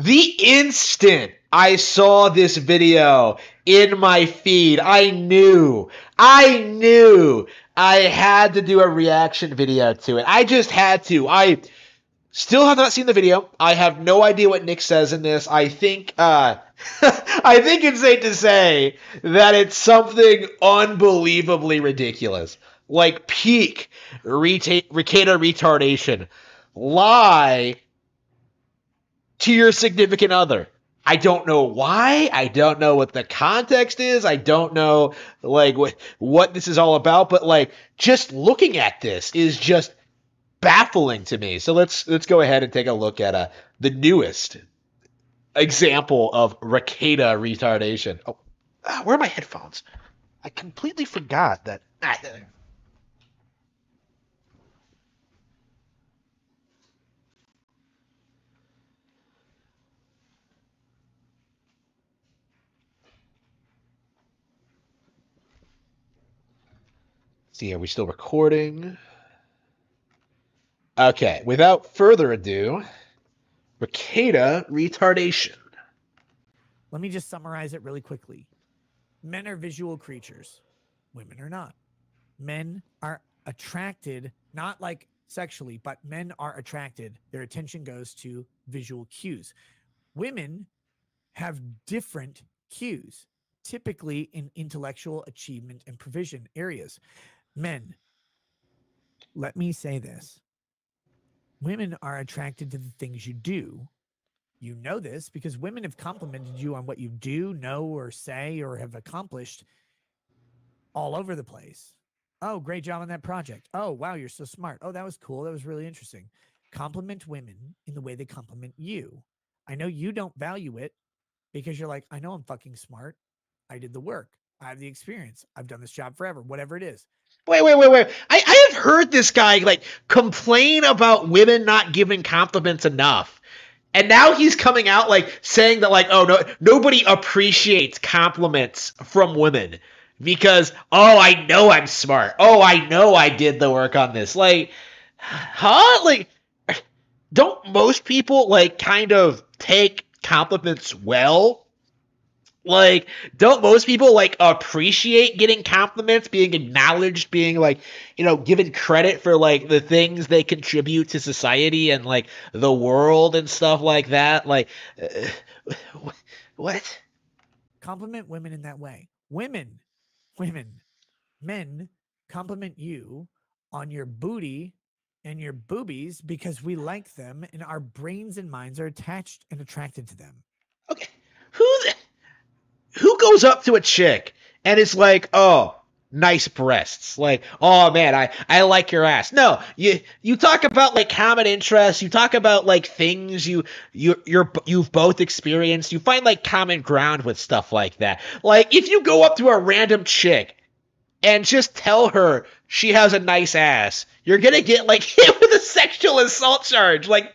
The instant I saw this video in my feed, I knew I had to do a reaction video to it. I just had to. I still have not seen the video. I have no idea what Nick says in this. I think I think it's safe to say that it's something unbelievably ridiculous. Like peak Rekieta retardation. Lie to your significant other. I don't know why. I don't know what the context is. I don't know like what this is all about, but like just looking at this is just baffling to me. So let's go ahead and take a look at the newest example of Rekieta retardation. Oh, where are my headphones? I completely forgot that. See, are we still recording? Okay, without further ado, Rekieta retardation. Let me just summarize it really quickly. Men are visual creatures. Women are not. Men are attracted, not like sexually, but men are attracted. Their attention goes to visual cues. Women have different cues, typically in intellectual achievement and provision areas. Men, let me say this. Women are attracted to the things you do. You know this because women have complimented you on what you do, know, or say, or have accomplished all over the place. Oh, great job on that project. Oh, wow, you're so smart. Oh, that was cool. That was really interesting. Compliment women in the way they compliment you. I know you don't value it because you're like, I know I'm fucking smart. I did the work. I have the experience. I've done this job forever, whatever it is. Wait. I have heard this guy like complain about women not giving compliments enough. And now he's coming out like saying that like, oh no, nobody appreciates compliments from women because, oh, I know I'm smart. Oh, I know I did the work on this. Like, huh? Like, don't most people like kind of take compliments well? Like, don't most people like appreciate getting compliments, being acknowledged, being like, you know, given credit for like the things they contribute to society and like the world and stuff like that? Like, what? Compliment women in that way. Women, men compliment you on your booty and your boobies because we like them and our brains and minds are attached and attracted to them. Okay, who goes up to a chick and is like, oh, nice breasts? Like, oh man, I like your ass. No, you talk about like common interests. You talk about like things you've both experienced. You find like common ground with stuff like that. Like if you go up to a random chick and just tell her she has a nice ass, you're gonna get like hit with a sexual assault charge. Like,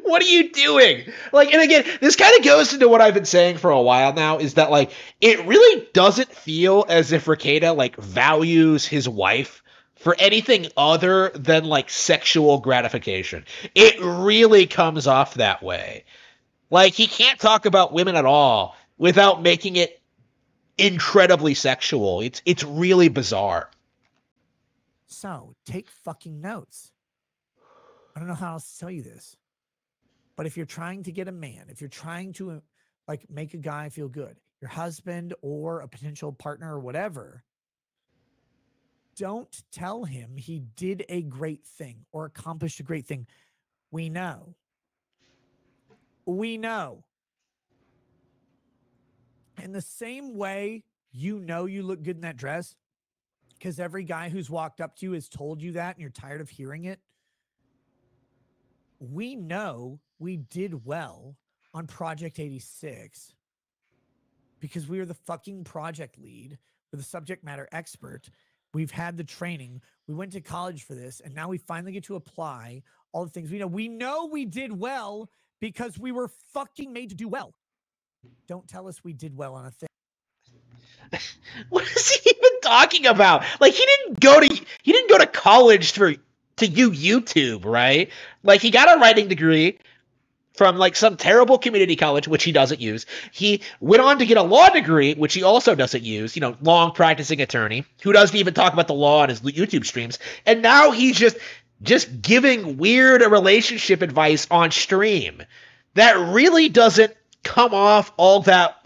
what are you doing? Like, and again, this kind of goes into what I've been saying for a while now, is that like it really doesn't feel as if Rekieta like values his wife for anything other than like sexual gratification. It really comes off that way. Like he can't talk about women at all without making it incredibly sexual. It's really bizarre. So take fucking notes. I don't know how else to tell you this, but if you're trying to get a man, if you're trying to like make a guy feel good, your husband or a potential partner or whatever, don't tell him he did a great thing or accomplished a great thing. We know. In the same way, you know you look good in that dress because every guy who's walked up to you has told you that and you're tired of hearing it. We know we did well on Project 86 because we were the fucking project lead. We're the subject matter expert. We've had the training. We went to college for this, and now we finally get to apply all the things we know. We know we did well because we were fucking made to do well. Don't tell us we did well on a thing. What is he even talking about? Like he didn't go to college to YouTube, right? Like he got a writing degree. from like some terrible community college, which he doesn't use. He went on to get a law degree, which he also doesn't use, you know, long practicing attorney who doesn't even talk about the law on his YouTube streams. And now he's just giving weird relationship advice on stream that really doesn't come off all that.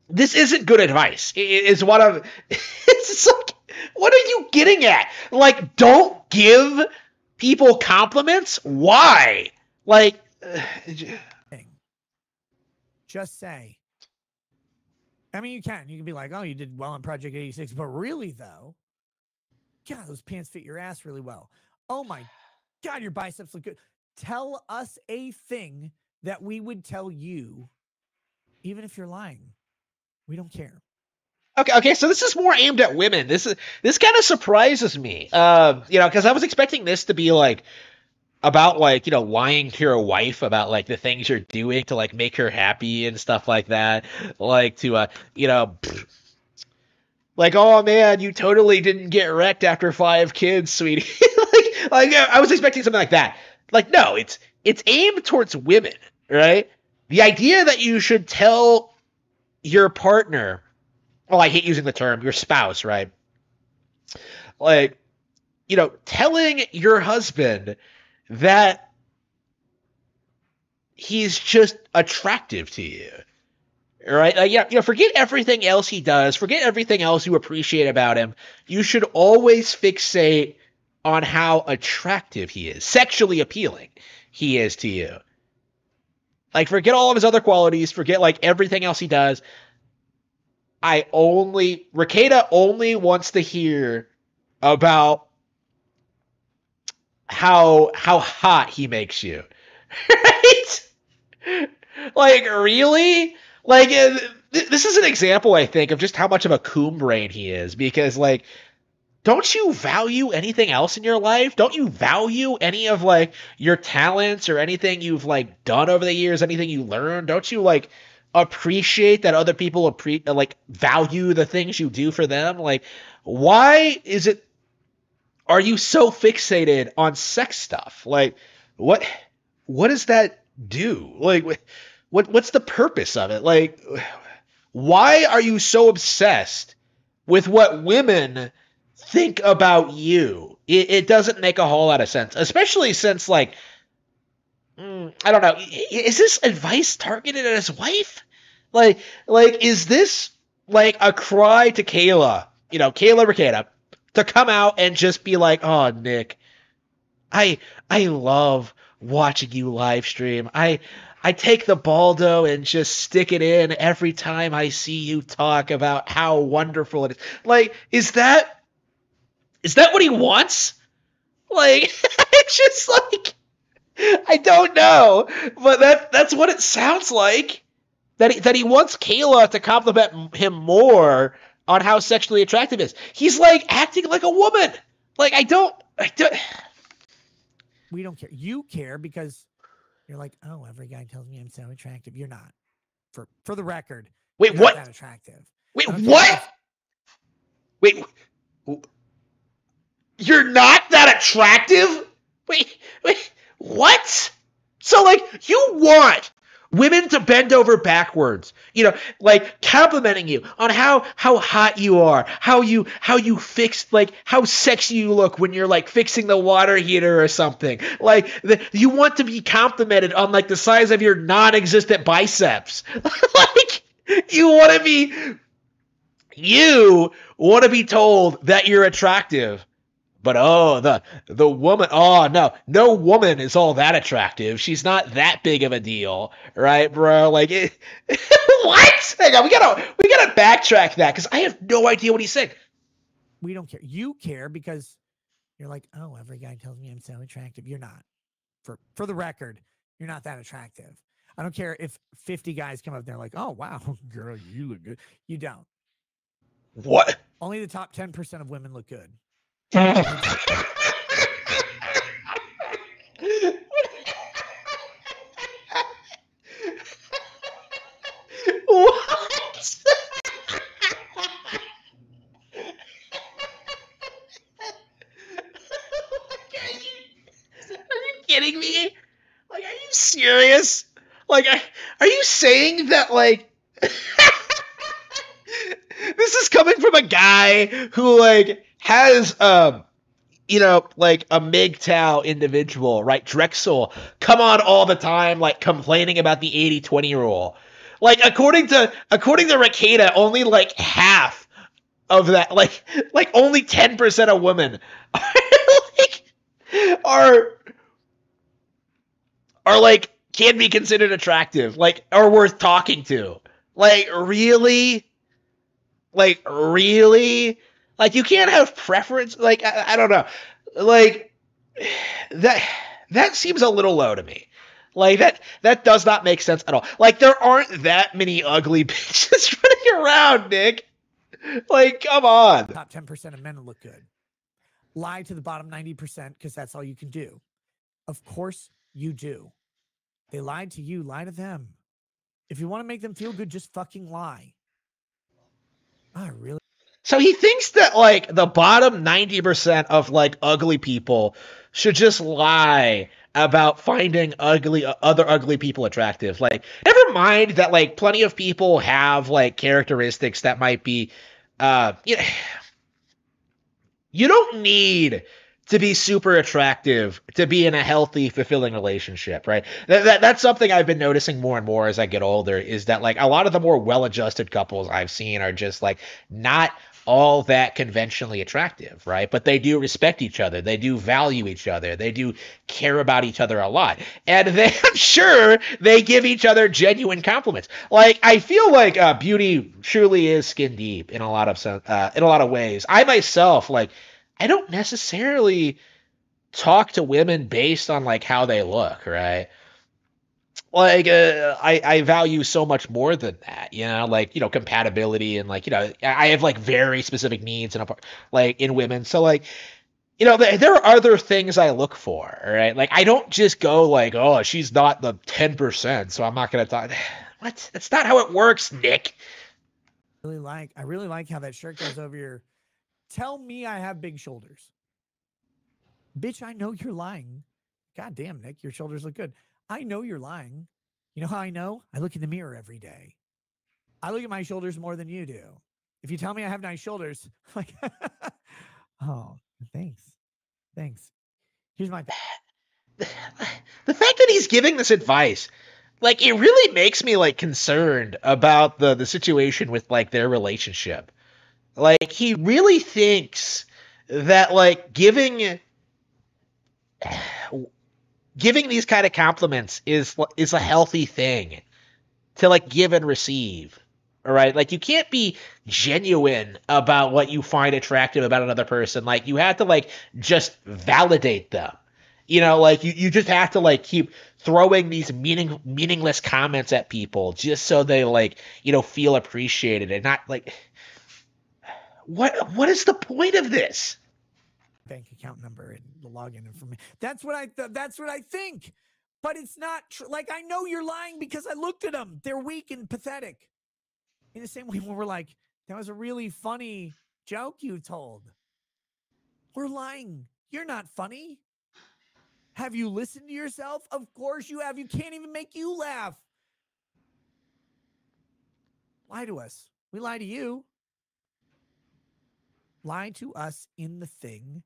This isn't good advice. It's what I'm. It's like, what are you getting at? Like, don't give people compliments? Why? Like, just say. I mean, you can be like, oh, you did well on Project 86, but really though, God, those pants fit your ass really well. Oh my God, your biceps look good. Tell us a thing that we would tell you, even if you're lying. We don't care. Okay, so this is more aimed at women. This kind of surprises me. You know, because I was expecting this to be like about like, you know, lying to your wife about like the things you're doing to like make her happy and stuff like that. Like to you know, like, oh man, you totally didn't get wrecked after 5 kids, sweetie. like I was expecting something like that. Like, no, it's aimed towards women, right? The idea that you should tell your partner, oh, I hate using the term, your spouse, right? Like, you know, telling your husband that he's just attractive to you, right? Like, yeah, you know, forget everything else he does, forget everything else you appreciate about him. You should always fixate on how attractive he is, sexually appealing he is to you. Like, forget all of his other qualities, forget like everything else he does. Rekieta only wants to hear about how hot he makes you. Right? Like, really? Like, this is an example, I think, of just how much of a coon brain he is. Because, like, don't you value anything else in your life? Don't you value any of, like, your talents or anything you've, like, done over the years, anything you learned? Don't you, like, appreciate that other people value the things you do for them? Like, why are you so fixated on sex stuff? Like, what does that do? Like, what's the purpose of it? Like, why are you so obsessed with what women think about you? It doesn't make a whole lot of sense, especially since, like, I don't know, is this advice targeted at his wife? Like, is this like a cry to Kayla, you know, Kayla Rekieta, to come out and just be like, oh, Nick, I love watching you live stream. I take the Baldo and just stick it in every time I see you talk about how wonderful it is. Like, is that what he wants? Like, it's just like, I don't know, but that's what it sounds like. That he wants Kayla to compliment him more on how sexually attractive he is. He's like acting like a woman. Like, I don't. We don't care. You care because you're like, oh, every guy tells me I'm so attractive. You're not. For the record. Wait, you're what? Not that attractive. Wait, what? Wait. You're not that attractive? Wait, what? So, like, you want women to bend over backwards, you know, like complimenting you on how hot you are, how you fix, like, how sexy you look when you're like fixing the water heater or something. Like, you want to be complimented on like the size of your non-existent biceps. Like, you want to be told that you're attractive. But the woman, no woman is all that attractive. She's not that big of a deal, right, bro? Like, what? Hang on, we gotta backtrack that because I have no idea what he's saying. We don't care. You care because you're like, oh, every guy tells me I'm so attractive. You're not. For the record, you're not that attractive. I don't care if 50 guys come up there like, oh wow, girl, you look good. You don't. What? Only the top 10% of women look good. What? Are you kidding me? Like, serious? Like, are you saying that, like, this is coming from a guy who, like, has, like a MGTOW individual, right? Drexel, come on all the time, like, complaining about the 80-20 rule. Like, according to Rekieta, only, like, half of that, like only 10% of women like, are like can be considered attractive, like are worth talking to. Like really, like you can't have preference. Like I don't know, like that seems a little low to me. Like that does not make sense at all. Like there aren't that many ugly bitches running around, Nick. Like come on. Top 10% of men look good. Lie to the bottom 90% because that's all you can do. Of course you do. They lied to you, lie to them. If you want to make them feel good, just fucking lie. I really. So he thinks that like the bottom 90% of like ugly people should just lie about finding other ugly people attractive. Like never mind that like plenty of people have like characteristics that might be you don't need to be super attractive to be in a healthy, fulfilling relationship, right? That's something I've been noticing more and more as I get older, is that like a lot of the more well-adjusted couples I've seen are just like not all that conventionally attractive, right? But they do respect each other. They do value each other. They do care about each other a lot. And I'm sure they give each other genuine compliments. Like, I feel like beauty truly is skin deep in a lot of ways. I myself, like, I don't necessarily talk to women based on like how they look, right? Like I value so much more than that, like compatibility and like I have like very specific needs like in women. So like there are other things I look for, right? Like I don't just go like, oh, she's not the 10%, so I'm not gonna talk. What? That's not how it works, Nick. I really like how that shirt goes over your. Tell me I have big shoulders. Bitch, I know you're lying. God damn, Nick, your shoulders look good. I know you're lying. You know how I know? I look in the mirror every day. I look at my shoulders more than you do. If you tell me I have nice shoulders, like, oh, thanks. Here's my. The fact that he's giving this advice, like, it really makes me like concerned about the situation with like their relationship. Like, he really thinks that like giving these kind of compliments is a healthy thing to like give and receive. All right, like you can't be genuine about what you find attractive about another person. Like you have to like just validate them. Like you just have to like keep throwing these meaningless comments at people just so they like feel appreciated, and not like what is the point of this? Bank account number and the login information. That's what I think. But it's not true. Like, I know you're lying because I looked at them. They're weak and pathetic. In the same way when we're like, that was a really funny joke you told. We're lying. You're not funny. Have you listened to yourself? Of course you have. You can't even make you laugh. Lie to us. We lie to you. Lie to us in the thing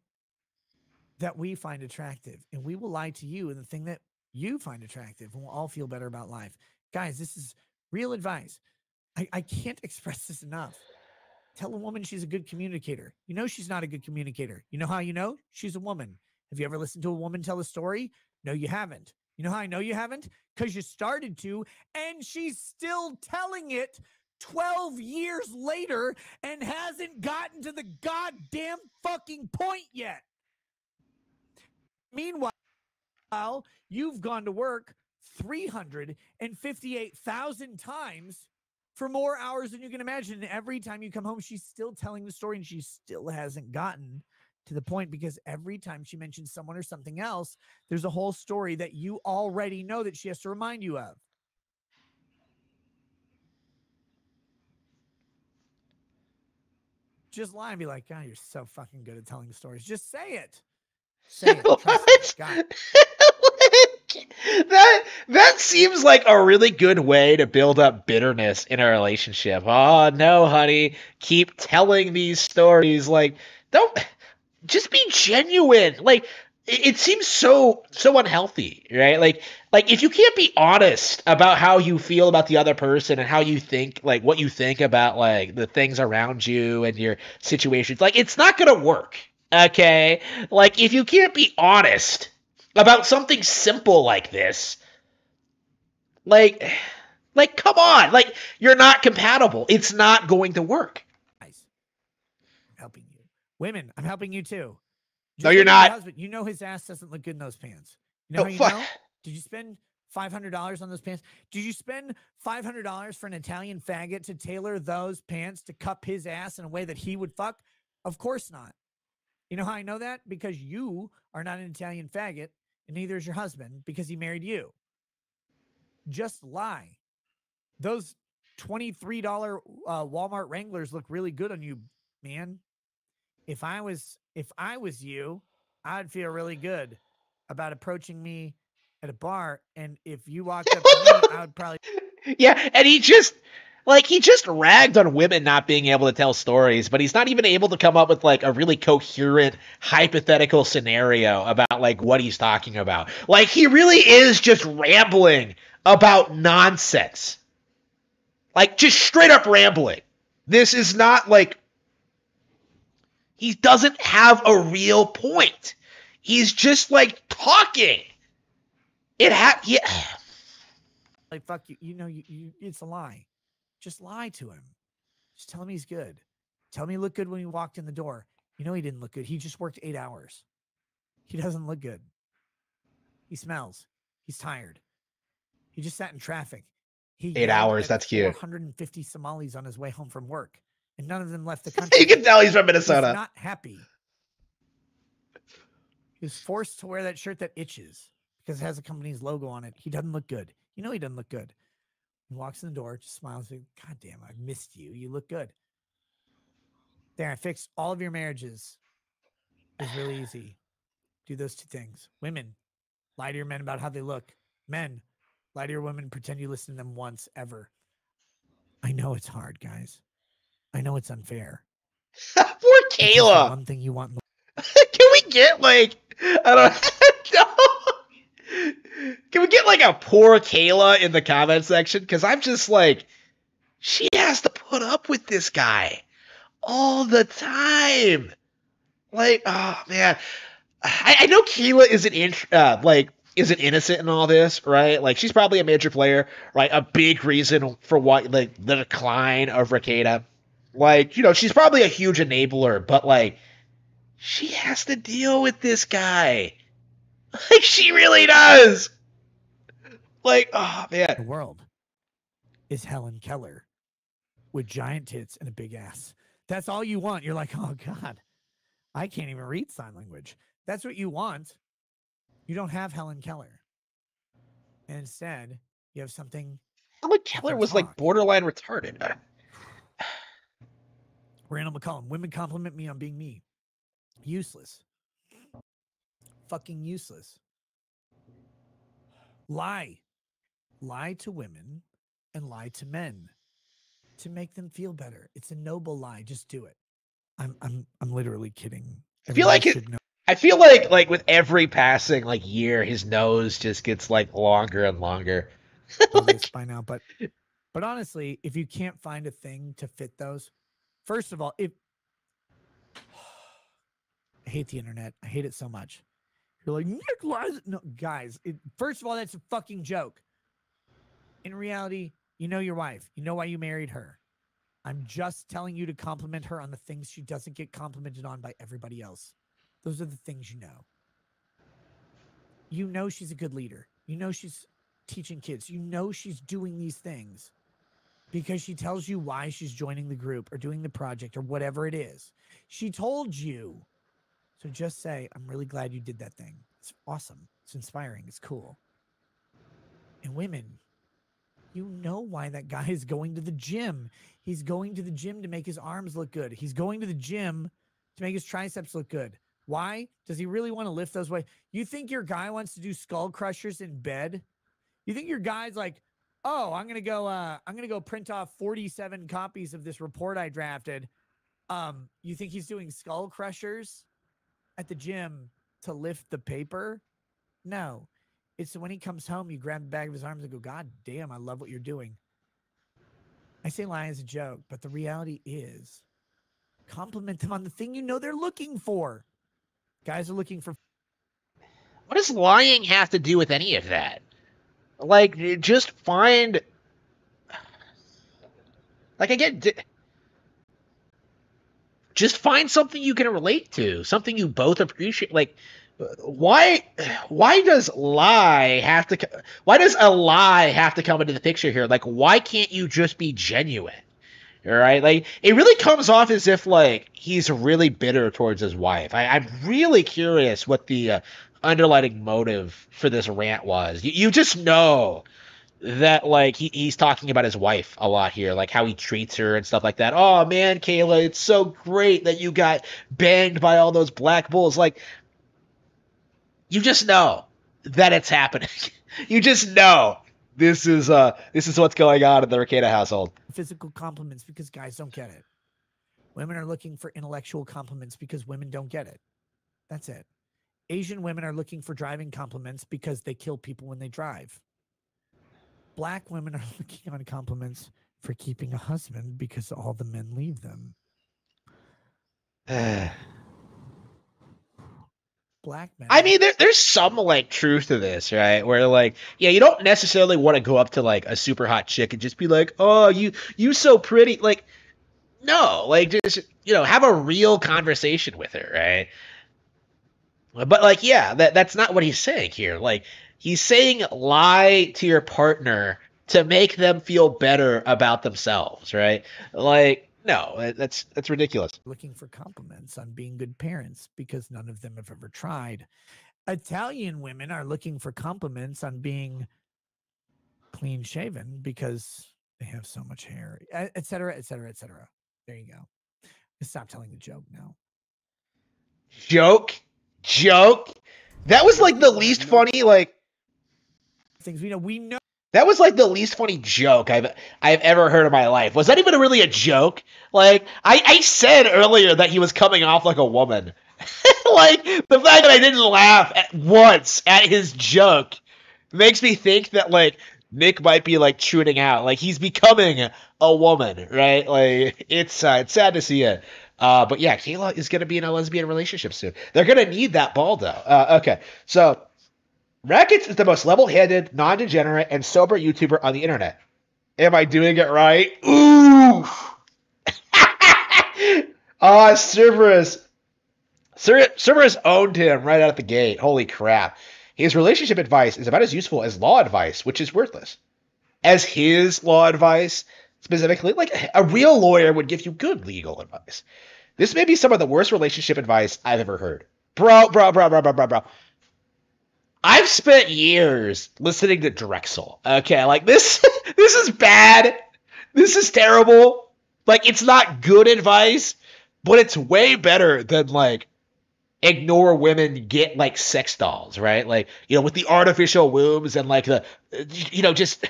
that we find attractive, and we will lie to you in the thing that you find attractive, and we'll all feel better about life. Guys, this is real advice. I can't express this enough. Tell a woman she's a good communicator. You know she's not a good communicator. You know how you know? She's a woman. Have you ever listened to a woman tell a story? No, you haven't. You know how I know you haven't? Because you started to, and she's still telling it 12 years later and hasn't gotten to the goddamn fucking point yet. Meanwhile, you've gone to work 358,000 times for more hours than you can imagine. And every time you come home, she's still telling the story, and she still hasn't gotten to the point, because every time she mentions someone or something else, there's a whole story that you already know that she has to remind you of. Just lie and be like, God, you're so fucking good at telling stories. Just say it. Say it. Trust me. God. That seems like a really good way to build up bitterness in a relationship. Oh no, honey, keep telling these stories. Like, don't just be genuine. Like, it seems so unhealthy, right? Like if you can't be honest about how you feel about the other person and how you think, like what you think about like the things around you and your situations, like it's not gonna work. Okay, like if you can't be honest about something simple like this, like like come on, like you're not compatible. It's not going to work. Guys, I'm helping you. Women, I'm helping you too. No, Just you're look at your not. husband. You know his ass doesn't look good in those pants. You know No, how you fuck. know? Did you spend $500 on those pants? Did you spend $500 for an Italian faggot to tailor those pants to cup his ass in a way that he would fuck? Of course not. You know how I know that? Because you are not an Italian faggot, and neither is your husband because he married you. Just lie. Those $23 Walmart Wranglers look really good on you, man. If I was you, I'd feel really good about approaching me at a bar, and if you walked up to me, I would probably Yeah, and he just ragged on women not being able to tell stories, but he's not even able to come up with like a really coherent hypothetical scenario about like what he's talking about. Like he really is just rambling about nonsense. Like just straight up rambling. This is not like he doesn't have a real point. He's just like talking. Yeah. like fuck you. You know, it's a lie. Just lie to him. Just tell him he's good. Tell him he looked good when he walked in the door. You know he didn't look good. He just worked 8 hours. He doesn't look good. He smells. He's tired. He just sat in traffic. He 8 yelled hours, at that's cute. 450 Somalis on his way home from work, and none of them left the You country. can tell he's from He's Minnesota. not happy. He was forced to wear that shirt that itches because it has a company's logo on it. He doesn't look good. You know he doesn't look good. He walks in the door, just smiles, like, God damn, I missed you. You look good. There, I fixed all of your marriages. It was really easy. Do those two things. Women, lie to your men about how they look. Men, lie to your women, pretend you listen to them once ever. I know it's hard, guys. I know it's unfair. Poor It's the Kayla. one thing you want in the Can we get like I don't know. Can we get like a poor Kayla in the comment section? Because I'm just like, she has to put up with this guy all the time. Like, oh man, I know Kayla isn't innocent in all this, right? Like she's probably a major player, right? A big reason for what like the decline of Rekieta. Like, you know, she's probably a huge enabler, but like she has to deal with this guy. Like she really does. Like, oh man. world is Helen Keller with giant tits and a big ass. That's all you want. You're like, oh God, I can't even read sign language. That's what you want. You don't have Helen Keller. And instead, you have something Helen that Keller can was like talk. borderline retarded. Randall McCullum, women compliment me on being me. Useless. Fucking useless. Lie. Lie to women and lie to men to make them feel better. It's a noble lie. Just do it. I'm literally kidding. I feel Everybody like should know I feel like with every passing like year, his nose just gets like longer and longer. this Like, by now, but honestly, if you can't find a thing to fit those, first of all, if I hate the internet, I hate it so much. You're like, Nick lies. No, guys, first of all, that's a fucking joke. In reality, you know your wife. You know why you married her. I'm just telling you to compliment her on the things she doesn't get complimented on by everybody else. Those are the things you know. You know she's a good leader. You know she's teaching kids. You know she's doing these things because she tells you why she's joining the group or doing the project or whatever it is. She told you. So just say, I'm really glad you did that thing. It's awesome. It's inspiring. It's cool. And women, you know why that guy is going to the gym. He's going to the gym to make his arms look good. He's going to the gym to make his triceps look good. Why? Does he really want to lift those weights? You think your guy wants to do skull crushers in bed? You think your guy's like, oh, I'm gonna go print off 47 copies of this report I drafted. You think he's doing skull crushers at the gym to lift the paper? No. It's when he comes home, you grab the back of his arms and go, God damn, I love what you're doing. I say lie as a joke, but the reality is compliment them on the thing you know they're looking for. Guys are looking for. What does lying have to do with any of that? Like, just find. Like, again, just find something you can relate to, something you both appreciate. Like, why does a lie have to come into the picture here? Like, why can't you just be genuine? All right, like it really comes off as if like he's really bitter towards his wife. I'm really curious what the underlying motive for this rant was. You just know that like he's talking about his wife a lot here, like how he treats her and stuff like that. Oh man, Kayla, it's so great that you got banged by all those black bulls. Like, you just know that it's happening. You just know this is what's going on in the Rekieta household. Physical compliments because guys don't get it. Women are looking for intellectual compliments because women don't get it. That's it. Asian women are looking for driving compliments because they kill people when they drive. Black women are looking on compliments for keeping a husband because all the men leave them. Black men. I mean, there's some like truth to this, right? Where like, yeah, you don't necessarily want to go up to like a super hot chick and just be like, "Oh, you so pretty." Like, no, like just have a real conversation with her, right? But like, yeah, that's not what he's saying here. Like, he's saying lie to your partner to make them feel better about themselves, right? Like, no, that's ridiculous. Looking for compliments on being good parents because none of them have ever tried. Italian women are looking for compliments on being clean shaven because they have so much hair, et cetera, et cetera, et cetera. There you go. Stop telling the joke now. Joke. That was like the least funny, like things we know. That was like the least funny joke I've ever heard in my life. Was that even really a joke? Like, I said earlier that he was coming off like a woman. Like, the fact that I didn't laugh once at his joke makes me think that, like, Nick might be, like, tuning out. Like, he's becoming a woman, right? Like, it's sad to see it. But yeah, Kayla is going to be in a lesbian relationship soon. They're going to need that ball, though. Okay, so Rackets is the most level-headed, non-degenerate, and sober YouTuber on the internet. Am I doing it right? Ooh! Cerberus owned him right out of the gate. Holy crap. His relationship advice is about as useful as law advice, which is worthless. As his law advice, specifically, like a real lawyer would give you good legal advice. This may be some of the worst relationship advice I've ever heard. Bro. I've spent years listening to Drexel. Okay, like this is bad. This is terrible. Like, it's not good advice, but it's way better than like ignore women, get like sex dolls, right? Like, with the artificial wombs and like the just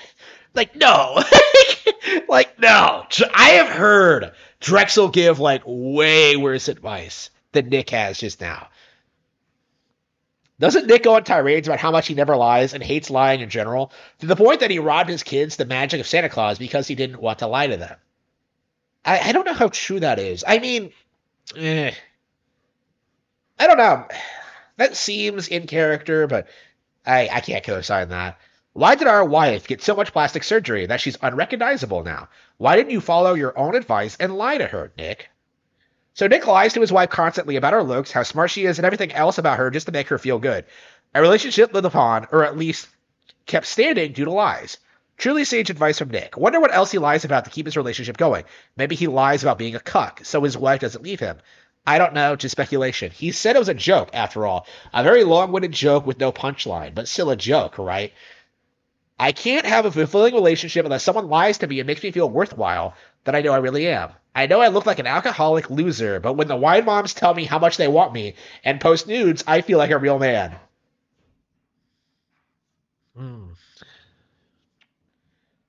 like, no. Like, no. I have heard Drexel give like way worse advice than Nick has just now. Doesn't Nick go on tirades about how much he never lies and hates lying in general, to the point that he robbed his kids the magic of Santa Claus because he didn't want to lie to them? I don't know how true that is. I mean, I don't know. That seems in character, but I can't co-sign that. Why did our wife get so much plastic surgery that she's unrecognizable now? Why didn't you follow your own advice and lie to her, Nick? So Nick lies to his wife constantly about her looks, how smart she is, and everything else about her just to make her feel good. A relationship lived upon, or at least kept standing due to lies. Truly sage advice from Nick. Wonder what else he lies about to keep his relationship going. Maybe he lies about being a cuck, so his wife doesn't leave him. I don't know, just speculation. He said it was a joke, after all. A very long-winded joke with no punchline, but still a joke, right? I can't have a fulfilling relationship unless someone lies to me and makes me feel worthwhile, that I know I really am. I know I look like an alcoholic loser, but when the wine moms tell me how much they want me and post nudes, I feel like a real man.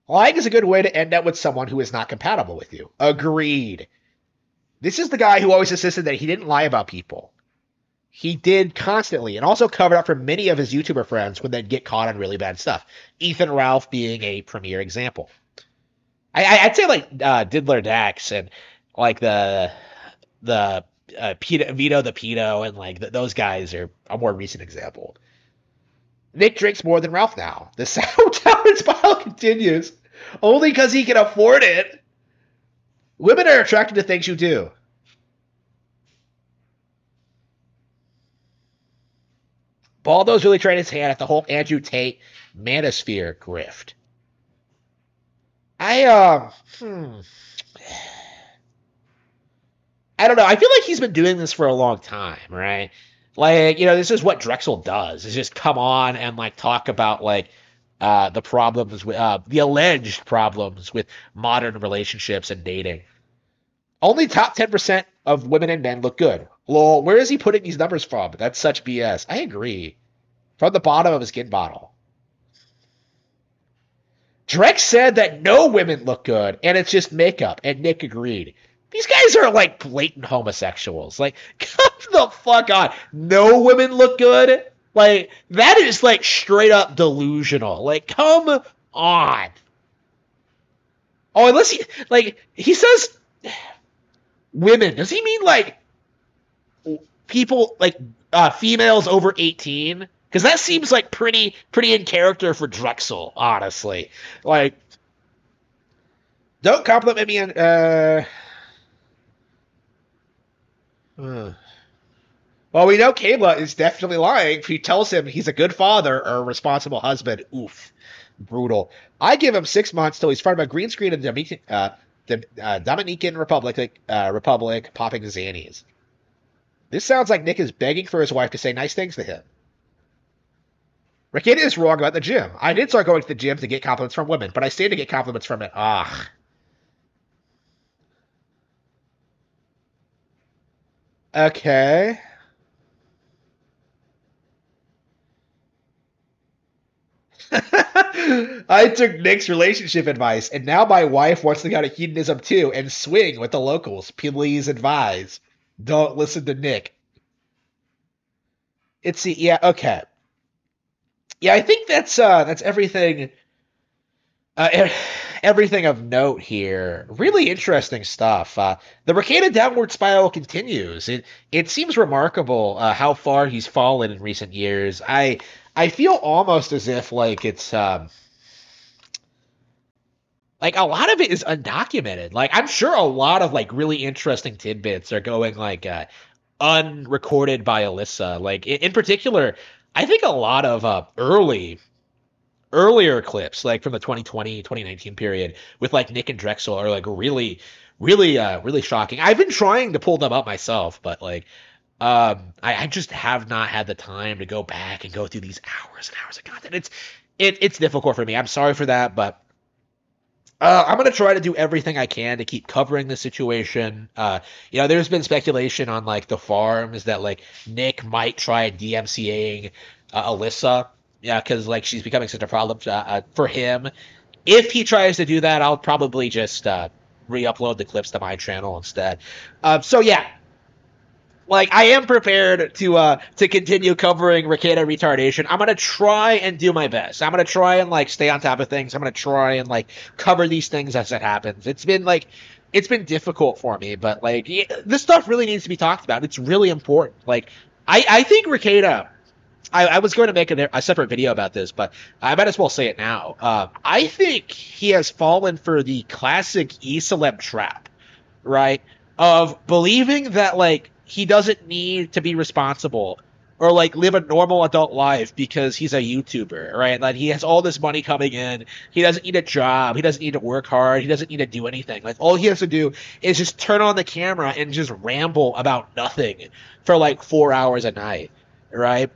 Lying is a good way to end up with someone who is not compatible with you. Agreed. This is the guy who always insisted that he didn't lie about people. He did constantly, and also covered up for many of his YouTuber friends when they'd get caught on really bad stuff. Ethan Ralph being a premier example. I'd say like Diddler Dax and like the Vito the Pedo and like those guys are a more recent example. Nick drinks more than Ralph now. The sound tower spiral continues only because he can afford it. Women are attracted to things you do. Baldo's really tried his hand at the whole Andrew Tate manosphere grift. I don't know. I feel like he's been doing this for a long time, right? Like, this is what Drexel does, is just come on and like talk about like the problems with the alleged problems with modern relationships and dating. Only top 10% of women and men look good. Lol, where is he putting these numbers from? That's such BS. I agree. From the bottom of his skin bottle. Drex said that no women look good, and it's just makeup, and Nick agreed. These guys are like blatant homosexuals. Like, come the fuck on. No women look good? Like, that is like straight up delusional. Like, come on. Oh, unless he says women. Does he mean like people, like females over 18? Because that seems like pretty in character for Drexel, honestly. Like, don't compliment me on well, we know Kayla is definitely lying if he tells him he's a good father or a responsible husband. Oof. Brutal. I give him 6 months till he's part of a green screen in the Dominican Republic popping Xannies. This sounds like Nick is begging for his wife to say nice things to him. Rekieta is wrong about the gym. I did start going to the gym to get compliments from women, but I stayed to get compliments from it. Ah. Okay. I took Nick's relationship advice, and now my wife wants to go to hedonism too and swing with the locals. Please advise. Don't listen to Nick. Yeah, okay. Yeah, I think that's everything. Everything of note here. Really interesting stuff. The Rekieta downward spiral continues. It seems remarkable how far he's fallen in recent years. I feel almost as if like it's like a lot of it is undocumented. Like, I'm sure a lot of like really interesting tidbits are going like unrecorded by Alyssa. Like in particular, I think a lot of earlier clips, like from the 2020, 2019 period with like Nick and Drexel are like really shocking. I've been trying to pull them up myself, but like I just have not had the time to go back and go through these hours and hours of content. It's difficult for me. I'm sorry for that, but I'm going to try to do everything I can to keep covering the situation. There's been speculation on like the farms that like Nick might try DMCAing Alyssa. Yeah, because like she's becoming such a problem for him. If he tries to do that, I'll probably just re-upload the clips to my channel instead. So yeah, like I am prepared to continue covering Rekieta retardation. I'm gonna try and do my best. I'm gonna try and like stay on top of things. I'm gonna try and like cover these things as it happens. It's been difficult for me, but like this stuff really needs to be talked about. It's really important. Like I think Rekieta. I was going to make a separate video about this, but I might as well say it now. I think he has fallen for the classic E-celeb trap, right? Of believing that, like, he doesn't need to be responsible or, like, live a normal adult life because he's a YouTuber, right? Like, he has all this money coming in. He doesn't need a job. He doesn't need to work hard. He doesn't need to do anything. Like, all he has to do is just turn on the camera and just ramble about nothing for, like, 4 hours a night, right?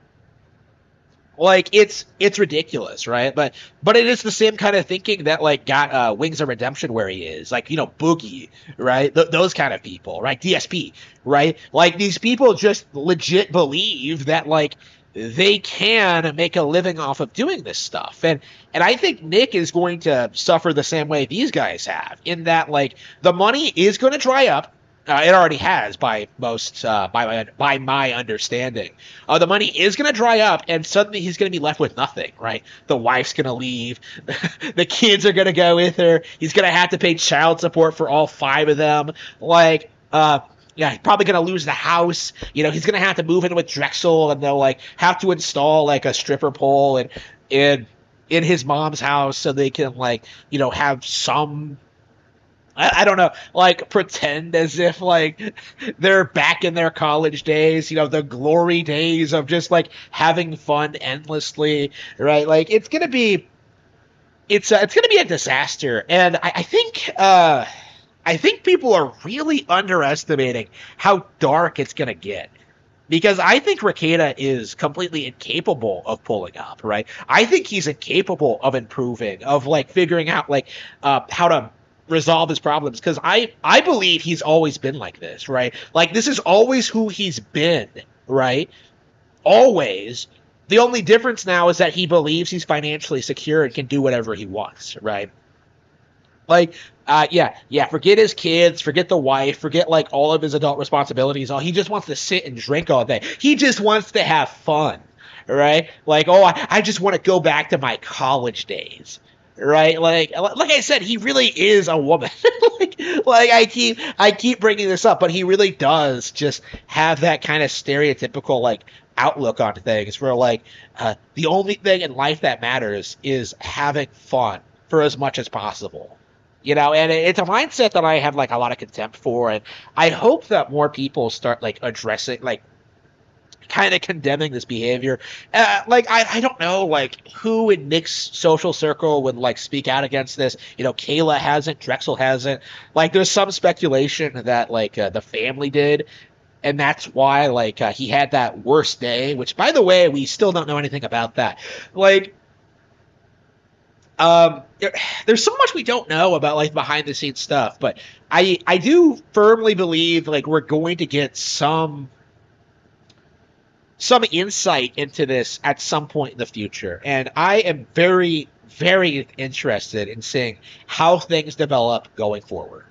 Like, it's ridiculous, right? But it is the same kind of thinking that, like, got Wings of Redemption where he is. Like, Boogie, right? Those kind of people, right? DSP, right? Like, these people just legit believe that, like, they can make a living off of doing this stuff. And I think Nick is going to suffer the same way these guys have, in that like the money is going to dry up. It already has by most by my understanding. The money is going to dry up, and suddenly he's going to be left with nothing. Right? The wife's going to leave, the kids are going to go with her. He's going to have to pay child support for all 5 of them. Like, yeah, he's probably going to lose the house. You know, he's going to have to move in with Drexel, and they'll like have to install like a stripper pole in his mom's house so they can like, you know, have some. I don't know, like pretend as if like they're back in their college days, you know, the glory days of just like having fun endlessly, right? Like it's gonna be a disaster, and I think people are really underestimating how dark it's gonna get. Because I think Rekieta is completely incapable of pulling up, right? I think he's incapable of improving, of like figuring out like how to resolve his problems, because I believe he's always been like this, right? Like this is always who he's been, right? Always. The only difference now is that he believes he's financially secure and can do whatever he wants, right? Like, yeah, forget his kids, forget the wife, forget like all of his adult responsibilities. He just wants to sit and drink all day. He just wants to have fun, right? Like, oh, I just want to go back to my college days. Right, like I said, he really is a woman. like I keep bringing this up, but he really does just have that kind of stereotypical like outlook on things, where like the only thing in life that matters is having fun for as much as possible. You know, and it's a mindset that I have like a lot of contempt for, and I hope that more people start like addressing like kind of condemning this behavior. Like I don't know like who in Nick's social circle would like speak out against this. You know, Kayla hasn't, Drexel hasn't. Like there's some speculation that like the family did, and that's why like he had that worst day, which by the way we still don't know anything about that. Like there's so much we don't know about like behind the scenes stuff, but I do firmly believe like we're going to get some insight into this at some point in the future. And I am very, very interested in seeing how things develop going forward.